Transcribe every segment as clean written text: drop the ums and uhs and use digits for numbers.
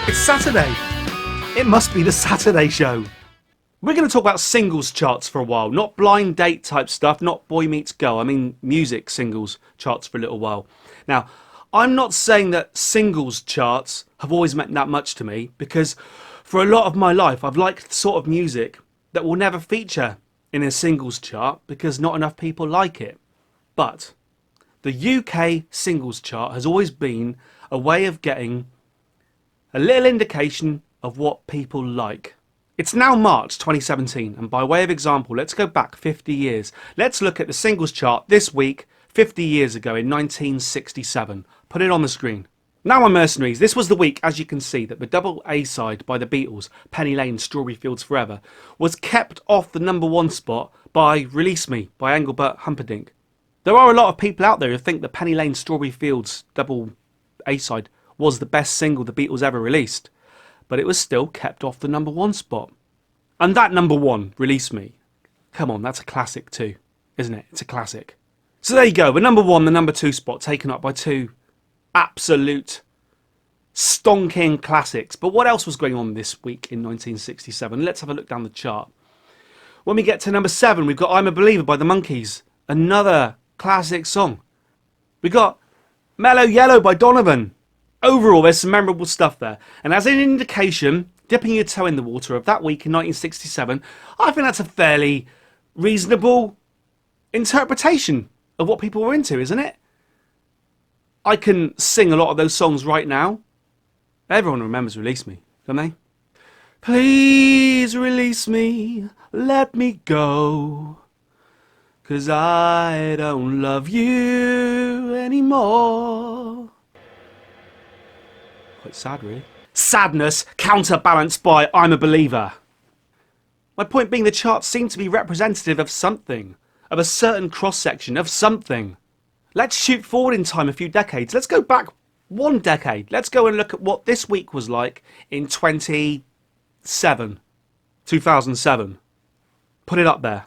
It's Saturday. It must be the Saturday show. We're going to talk about singles charts for a while, not blind date type stuff, not boy meets girl. I mean music singles charts for a little while. Now, I'm not saying that singles charts have always meant that much to me, because for a lot of my life I've liked the sort of music that will never feature in a singles chart because not enough people like it. But the UK singles chart has always been a way of getting a little indication of what people like. It's now March 2017, and by way of example, let's go back 50 years. Let's look at the singles chart this week, 50 years ago in 1967. Put it on the screen. Now, my mercenaries, this was the week, as you can see, that the double A side by the Beatles, Penny Lane, Strawberry Fields Forever, was kept off the #1 spot by Release Me by Engelbert Humperdinck. There are a lot of people out there who think that Penny Lane, Strawberry Fields double A side was the best single the Beatles ever released, but it was still kept off the #1 spot. And that #1, Release Me, come on, that's a classic too, isn't it? It's a classic. So there you go, the #1, the #2 spot taken up by two absolute stonking classics. But what else was going on this week in 1967? Let's have a look down the chart. When we get to #7, we've got I'm a Believer by the Monkees, another classic song. We got Mellow Yellow by Donovan. Overall, there's some memorable stuff there. And as an indication, dipping your toe in the water of that week in 1967, I think that's a fairly reasonable interpretation of what people were into, isn't it? I can sing a lot of those songs right now. Everyone remembers Release Me, don't they? Please release me, let me go, 'cause I don't love you anymore. Quite sad, really. Sadness counterbalanced by I'm a Believer. My point being, the charts seem to be representative of something, of a certain cross-section, of something. Let's shoot forward in time a few decades. Let's go back one decade. Let's go and look at what this week was like in 2007. Put it up there.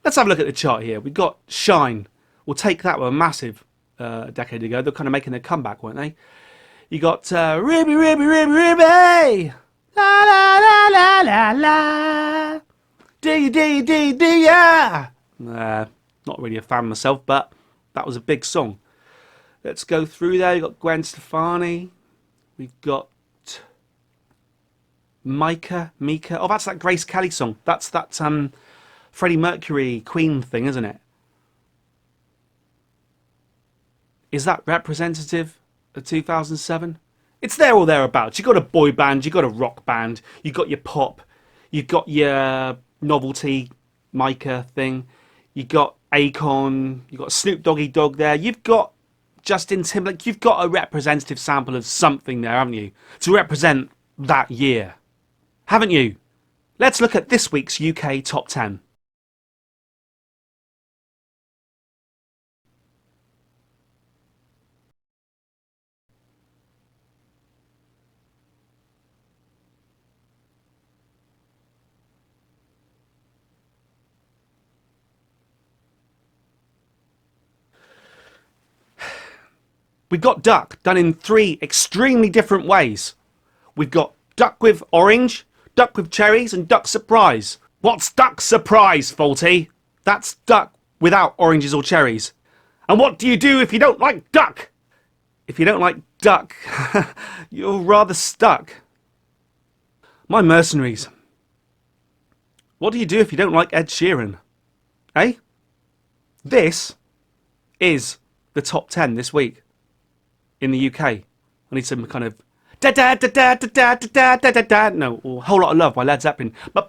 Let's have a look at the chart here. We've got Shine. We'll take that one, a massive decade ago. They're kind of making their comeback, weren't they? You got Ruby, Ruby, Ruby, Ruby. La la la la la la. Do ya? Not really a fan myself, but that was a big song. Let's go through there. You've got Gwen Stefani. We've got Mika. Oh, that's that Grace Kelly song. That's that Freddie Mercury Queen thing, isn't it? Is that representative of 2007? It's there or thereabouts. You've got a boy band, you've got a rock band, you've got your pop, you've got your novelty Micah thing, you've got Akon, you've got Snoop Doggy Dogg there, you've got Justin Timberlake, you've got a representative sample of something there, haven't you? To represent that year. Haven't you? Let's look at this week's UK Top 10. We've got Duck done in 3 extremely different ways. We've got Duck with orange, Duck with cherries, and Duck Surprise. What's Duck Surprise, Faulty? That's Duck without oranges or cherries. And what do you do if you don't like Duck? If you don't like Duck, you're rather stuck. My mercenaries. What do you do if you don't like Ed Sheeran? Eh? This is the top 10 this week. In the UK, I need some kind of no, or Whole Lot of Love by Led Zeppelin. Loop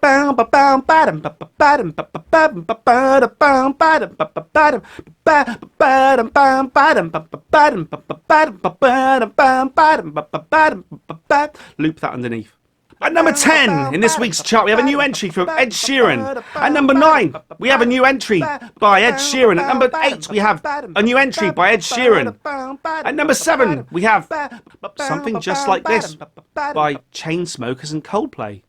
that underneath. At number 10 in this week's chart, we have a new entry from Ed Sheeran. At number 9, we have a new entry by Ed Sheeran. At number 8, we have a new entry by Ed Sheeran. At number 7, we have Something Just Like This by Chainsmokers and Coldplay.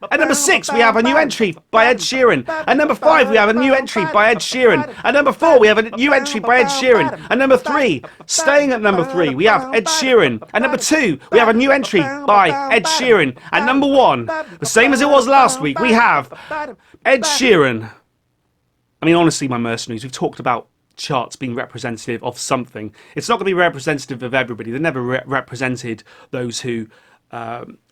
At number 6, we have a new entry by Ed Sheeran. At number 5, we have a new entry by Ed Sheeran. At number 4, we have a new entry by Ed Sheeran. At number 3, staying at number 3, we have Ed Sheeran. At number 2, we have a new entry by Ed Sheeran. At number 1, the same as it was last week, we have Ed Sheeran. I mean, honestly, my mercenaries, we've talked about charts being representative of something. It's not going to be representative of everybody. They never represented those who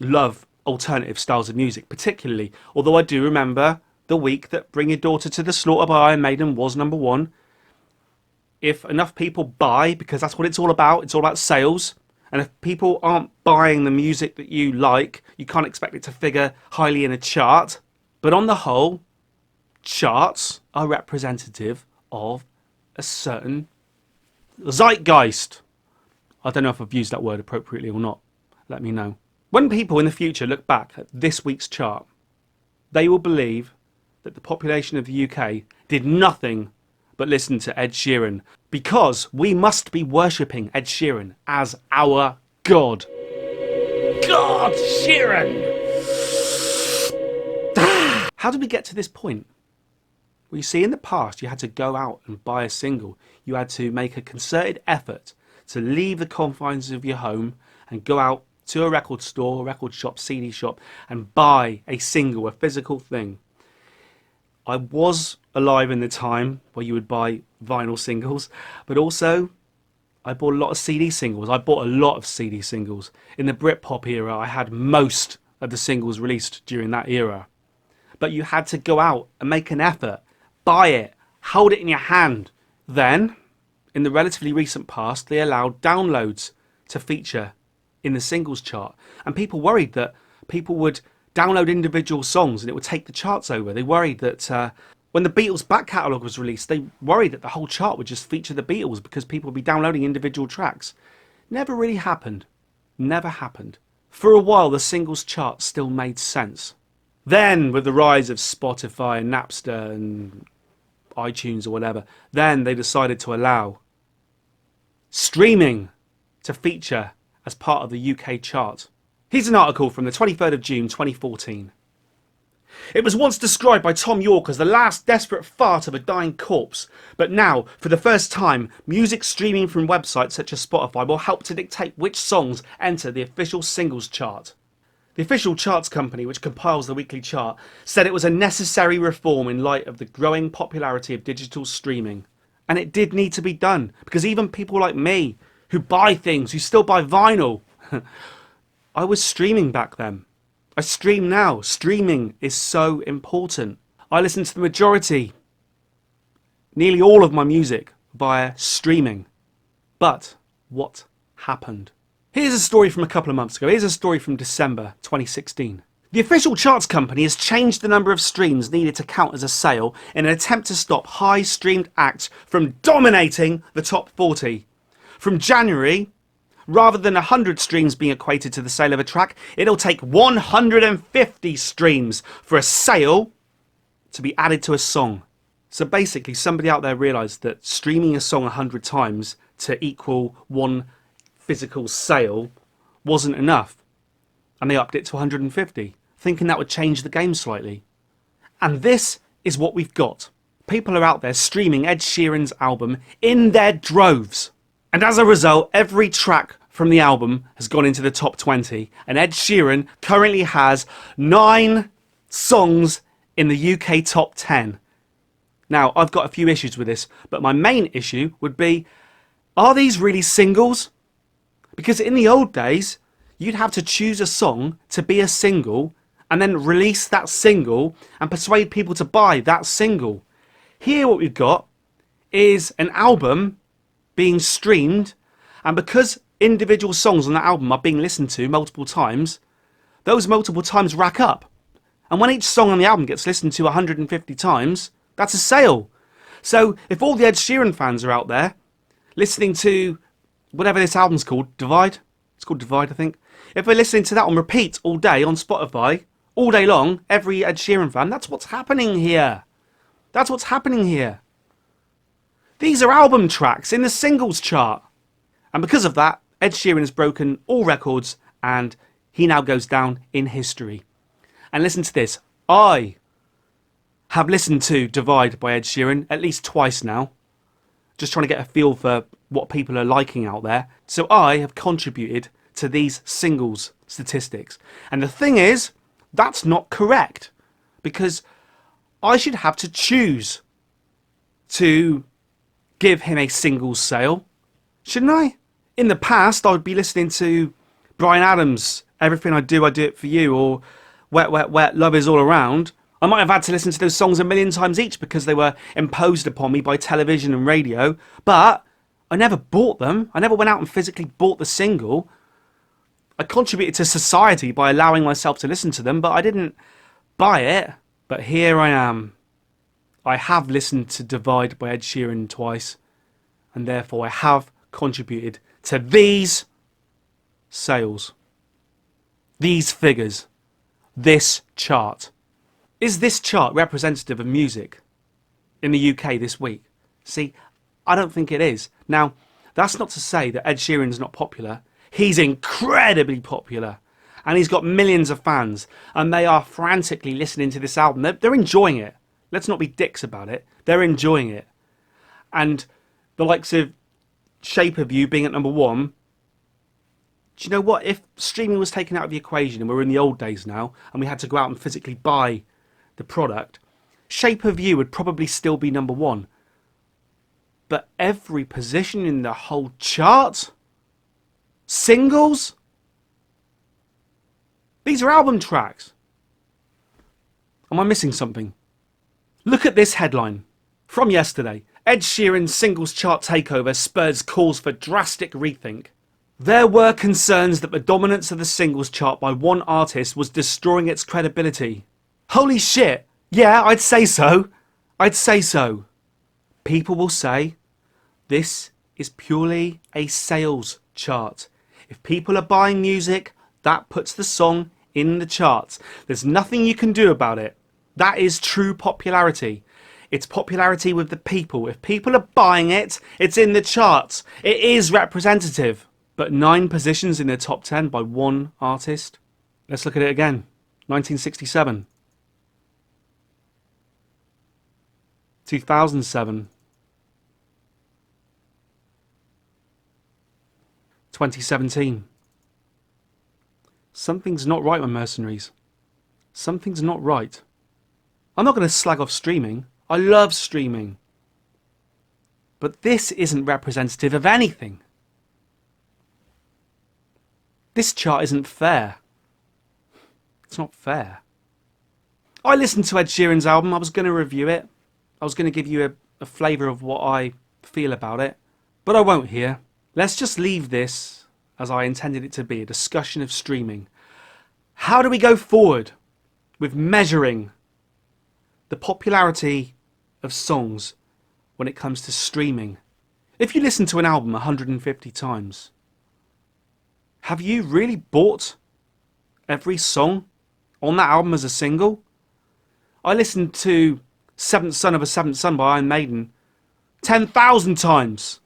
love alternative styles of music, particularly. Although I do remember the week that Bring Your Daughter to the Slaughter by Iron Maiden was number 1. If enough people buy, because that's what it's all about sales, and if people aren't buying the music that you like, you can't expect it to figure highly in a chart. But on the whole, charts are representative of a certain zeitgeist. I don't know if I've used that word appropriately or not. Let me know. When people in the future look back at this week's chart, they will believe that the population of the UK did nothing but listen to Ed Sheeran, because we must be worshipping Ed Sheeran as our God. God Sheeran! How did we get to this point? Well, you see, in the past, you had to go out and buy a single. You had to make a concerted effort to leave the confines of your home and go out to a record store, a record shop, CD shop, and buy a single, a physical thing. I was alive in the time where you would buy vinyl singles, but also I bought a lot of CD singles. I bought a lot of CD singles. In the Britpop era, I had most of the singles released during that era. But you had to go out and make an effort, buy it, hold it in your hand. Then, in the relatively recent past, they allowed downloads to feature in the singles chart. And people worried that people would download individual songs and it would take the charts over. They worried that when the Beatles' back catalogue was released, they worried that the whole chart would just feature the Beatles because people would be downloading individual tracks. Never really happened. Never happened. For a while, the singles chart still made sense. Then, with the rise of Spotify and Napster and iTunes or whatever, then they decided to allow streaming to feature as part of the UK chart. Here's an article from the 23rd of June 2014. It was once described by Tom York as the last desperate fart of a dying corpse, but now, for the first time, music streaming from websites such as Spotify will help to dictate which songs enter the official singles chart. The official charts company, which compiles the weekly chart, said it was a necessary reform in light of the growing popularity of digital streaming. And it did need to be done, because even people like me, who buy things, who still buy vinyl, I was streaming back then. I stream now. Streaming is so important. I listen to the majority, nearly all of my music, via streaming. But what happened? Here's a story from a couple of months ago. Here's a story from December 2016. The official charts company has changed the number of streams needed to count as a sale in an attempt to stop high streamed acts from dominating the top 40. From January, rather than 100 streams being equated to the sale of a track, it'll take 150 streams for a sale to be added to a song. So basically, somebody out there realised that streaming a song 100 times to equal one physical sale wasn't enough. And they upped it to 150, thinking that would change the game slightly. And this is what we've got. People are out there streaming Ed Sheeran's album in their droves. And as a result, every track from the album has gone into the top 20, and Ed Sheeran currently has 9 songs in the UK top 10. Now, I've got a few issues with this, but my main issue would be, are these really singles? Because in the old days, you'd have to choose a song to be a single and then release that single and persuade people to buy that single. Here what we've got is an album being streamed, and because individual songs on that album are being listened to multiple times, those multiple times rack up. And when each song on the album gets listened to 150 times, that's a sale. So if all the Ed Sheeran fans are out there listening to whatever this album's called, Divide, it's called Divide I think, if they're listening to that on repeat all day on Spotify, all day long, every Ed Sheeran fan, that's what's happening here. That's what's happening here. These are album tracks in the singles chart. And because of that, Ed Sheeran has broken all records and he now goes down in history. And listen to this. I have listened to Divide by Ed Sheeran at least twice now. Just trying to get a feel for what people are liking out there. So I have contributed to these singles statistics. And the thing is, that's not correct. Because I should have to choose to give him a singles sale. Shouldn't I? In the past, I would be listening to Bryan Adams' Everything I Do It For You, or Wet, Wet, Wet, Love Is All Around. I might have had to listen to those songs a million times each because they were imposed upon me by television and radio, but I never bought them. I never went out and physically bought the single. I contributed to society by allowing myself to listen to them, but I didn't buy it. But here I am. I have listened to Divide by Ed Sheeran twice, and therefore I have contributed to these sales, these figures, this chart. Is this chart representative of music in the UK this week? See, I don't think it is. Now, that's not to say that Ed Sheeran's not popular. He's incredibly popular. And he's got millions of fans. And they are frantically listening to this album. They're enjoying it. Let's not be dicks about it. They're enjoying it. And the likes of Shape of You being at number 1. Do you know what? If streaming was taken out of the equation and we're in the old days now and we had to go out and physically buy the product, Shape of You would probably still be number 1. But every position in the whole chart? Singles? These are album tracks. Am I missing something? Look at this headline. From yesterday, Ed Sheeran's singles chart takeover spurs calls for drastic rethink. There were concerns that the dominance of the singles chart by one artist was destroying its credibility. Holy shit, yeah, I'd say so. I'd say so. People will say, this is purely a sales chart. If people are buying music, that puts the song in the charts. There's nothing you can do about it. That is true popularity. It's popularity with the people. If people are buying it, it's in the charts. It is representative. But 9 positions in the top 10 by one artist. Let's look at it again. 1967. 2007. 2017. Something's not right with Mercenaries. Something's not right. I'm not going to slag off streaming. I love streaming. But this isn't representative of anything. This chart isn't fair. It's not fair. I listened to Ed Sheeran's album. I was going to review it. I was going to give you a flavour of what I feel about it. But I won't here. Let's just leave this, as I intended it to be, a discussion of streaming. How do we go forward with measuring the popularity of songs when it comes to streaming? If you listen to an album 150 times, have you really bought every song on that album as a single? I listened to Seventh Son of a Seventh Son by Iron Maiden 10,000 times,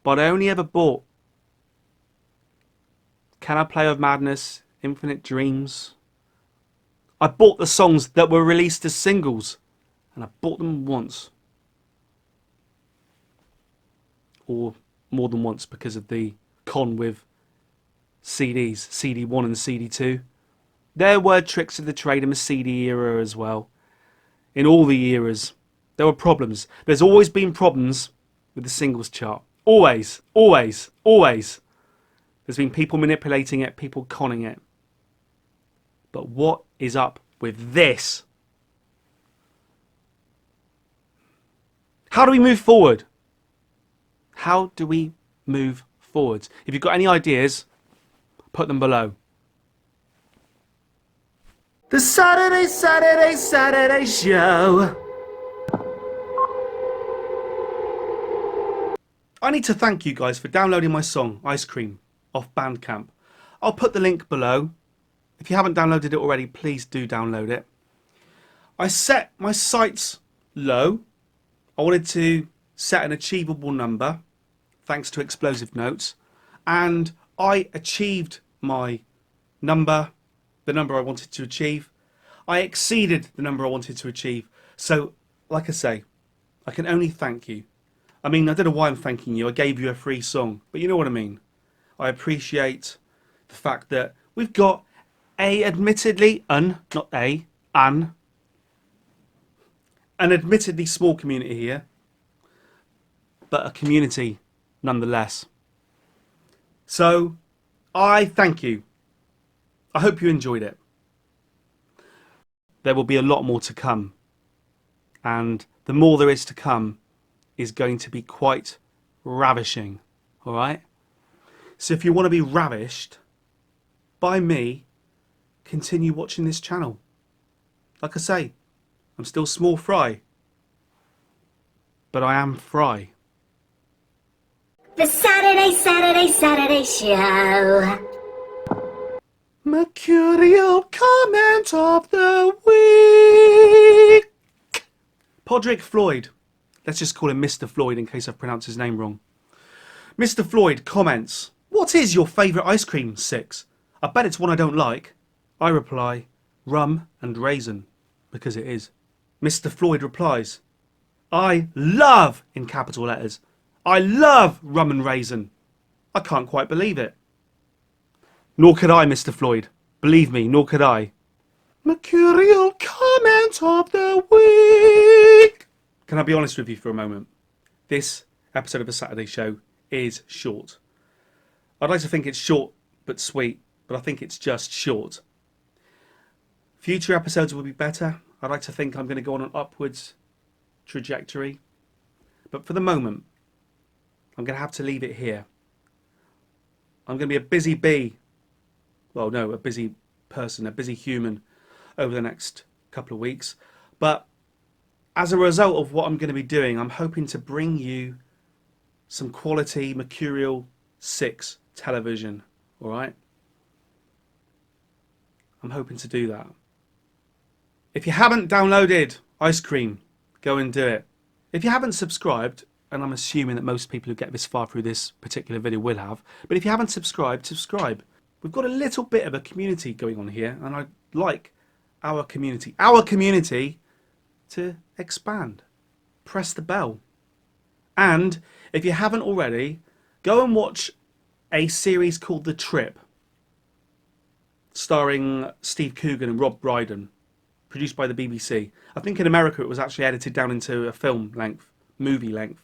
but I only ever bought Can I Play with Madness, Infinite Dreams. I bought the songs that were released as singles, and I bought them once. Or more than once because of the con with CDs, CD1 and CD2. There were tricks of the trade in the CD era as well. In all the eras, there were problems. There's always been problems with the singles chart. Always, always, always. There's been people manipulating it, people conning it. But what is up with this? How do we move forward? How do we move forward? If you've got any ideas, put them below. The Saturday show. I need to thank you guys for downloading my song, Ice Cream, off Bandcamp. I'll put the link below. If you haven't downloaded it already, please do download it. I set my sights low. I wanted to set an achievable number, thanks to Explosive Notes, and I achieved my number the number I wanted to achieve. I exceeded the number I wanted to achieve. So, like I say, I can only thank you. I mean, I don't know why I'm thanking you. I gave you a free song, but you know what I mean. I appreciate the fact that we've got admittedly, an admittedly small community here, but a community nonetheless. So, I thank you. I hope you enjoyed it. There will be a lot more to come. And the more there is to come is going to be quite ravishing. Alright? So if you want to be ravished by me, continue watching this channel. Like I say, I'm still small fry. But I am fry. The Saturday show. Mercurial comment of the week. Podrick Floyd. Let's just call him Mr. Floyd in case I've pronounced his name wrong. Mr. Floyd comments, "What is your favourite ice cream, Six? I bet it's one I don't like." I reply, "Rum and raisin," because it is. Mr. Floyd replies, "I love," in capital letters, "I love rum and raisin. I can't quite believe it." Nor could I, Mr. Floyd. Believe me, nor could I. Mercurial comment of the week. Can I be honest with you for a moment? This episode of The Saturday Show is short. I'd like to think it's short but sweet, but I think it's just short. Future episodes will be better. I'd like to think I'm going to go on an upwards trajectory. But for the moment, I'm going to have to leave it here. I'm going to be a busy bee. Well, no, a busy person, a busy human over the next couple of weeks. But as a result of what I'm going to be doing, I'm hoping to bring you some quality Mercurial 6 television. All right? I'm hoping to do that. If you haven't downloaded Ice Cream, go and do it. If you haven't subscribed, and I'm assuming that most people who get this far through this particular video will have, but if you haven't subscribed, subscribe. We've got a little bit of a community going on here, and I'd like our community to expand. Press the bell. And if you haven't already, go and watch a series called The Trip, starring Steve Coogan and Rob Brydon, produced by the BBC. I think in America it was actually edited down into a film length, movie length,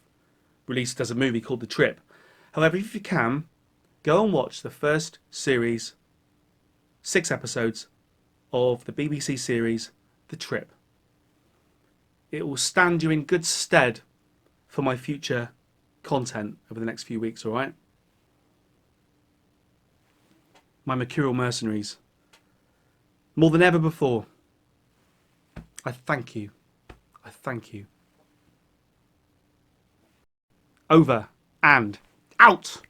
released as a movie called The Trip. However, if you can, go and watch the first series, 6 episodes of the BBC series The Trip. It will stand you in good stead for my future content over the next few weeks, alright? My Mercurial mercenaries. More than ever before, I thank you. I thank you. Over and out.